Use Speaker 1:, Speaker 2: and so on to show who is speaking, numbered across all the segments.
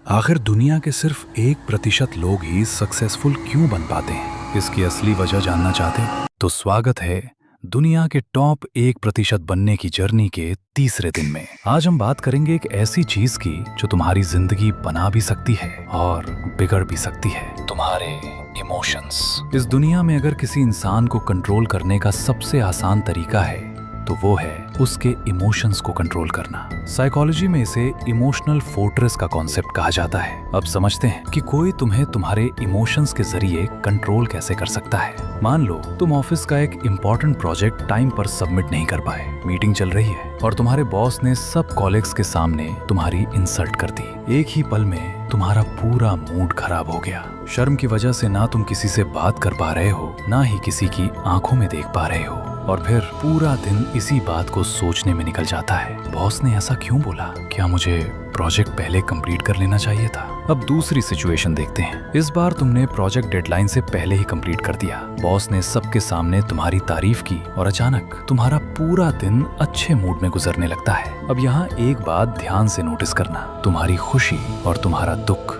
Speaker 1: आखिर दुनिया के सिर्फ 1% लोग ही सक्सेसफुल क्यों बन पाते हैं? इसकी असली वजह जानना चाहते हैं? तो स्वागत है दुनिया के टॉप 1% बनने की जर्नी के तीसरे दिन में। आज हम बात करेंगे एक ऐसी चीज की जो तुम्हारी जिंदगी बना भी सकती है और बिगड़ भी सकती है, तुम्हारे इमोशंस। इस दुनिया में अगर किसी इंसान को कंट्रोल करने का सबसे आसान तरीका है तो वो है उसके इमोशंस को कंट्रोल करना। साइकोलॉजी में इसे इमोशनल फोर्ट्रेस का कॉन्सेप्ट कहा जाता है। अब समझते हैं कि कोई तुम्हें तुम्हारे इमोशंस के जरिए कंट्रोल कैसे कर सकता है। मान लो तुम ऑफिस का एक इम्पोर्टेंट प्रोजेक्ट टाइम पर सबमिट नहीं कर पाए, मीटिंग चल रही है और तुम्हारे बॉस ने सब कॉलीग्स के सामने तुम्हारी इंसल्ट कर दी। एक ही पल में तुम्हारा पूरा मूड खराब हो गया। शर्म की वजह से ना तुम किसी से बात कर पा रहे हो, ना ही किसी की आंखों में देख पा रहे हो, और फिर पूरा दिन इसी बात को सोचने में निकल जाता है। बॉस ने ऐसा क्यों बोला? क्या मुझे प्रोजेक्ट पहले कंप्लीट कर लेना चाहिए था? अब दूसरी सिचुएशन देखते हैं। इस बार तुमने प्रोजेक्ट डेडलाइन से पहले ही कंप्लीट कर दिया। बॉस ने सबके सामने तुम्हारी तारीफ की और अचानक तुम्हारा पूरा दिन अच्छे मूड में गुजरने लगता है। अब यहाँ एक बात ध्यान से नोटिस करना, तुम्हारी खुशी और तुम्हारा दुख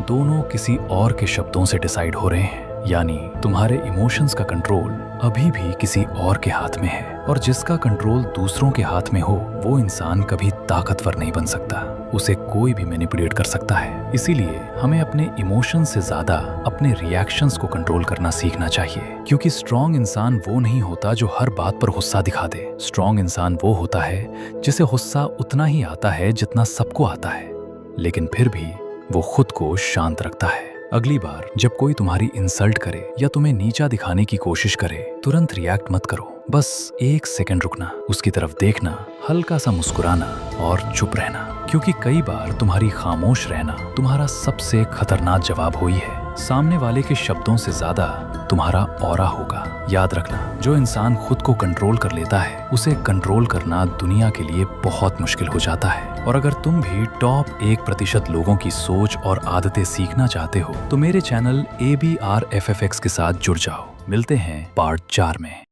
Speaker 1: दोनों किसी और के शब्दों से डिसाइड हो रहे हैं। यानी तुम्हारे इमोशंस का कंट्रोल अभी भी किसी और के हाथ में है, और जिसका कंट्रोल दूसरों के हाथ में हो वो इंसान कभी ताकतवर नहीं बन सकता। उसे कोई भी मैनिपुलेट कर सकता है। इसीलिए हमें अपने इमोशंस से ज्यादा अपने रिएक्शंस को कंट्रोल करना सीखना चाहिए, क्योंकि स्ट्रॉन्ग इंसान वो नहीं होता जो हर बात पर गुस्सा दिखा दे। स्ट्रॉन्ग इंसान वो होता है जिसे गुस्सा उतना ही आता है जितना सबको आता है, लेकिन फिर भी वो खुद को शांत रखता है। अगली बार जब कोई तुम्हारी इंसल्ट करे या तुम्हें नीचा दिखाने की कोशिश करे, तुरंत रिएक्ट मत करो। बस 1 सेकंड रुकना, उसकी तरफ देखना, हल्का सा मुस्कुराना और चुप रहना, क्योंकि कई बार तुम्हारी खामोश रहना तुम्हारा सबसे खतरनाक जवाब हुई है। सामने वाले के शब्दों से ज्यादा तुम्हारा ऑरा होगा। याद रखना, जो इंसान खुद को कंट्रोल कर लेता है उसे कंट्रोल करना दुनिया के लिए बहुत मुश्किल हो जाता है। और अगर तुम भी टॉप 1% लोगों की सोच और आदतें सीखना चाहते हो तो मेरे चैनल ABR FFX के साथ जुड़ जाओ। मिलते हैं पार्ट 4 में।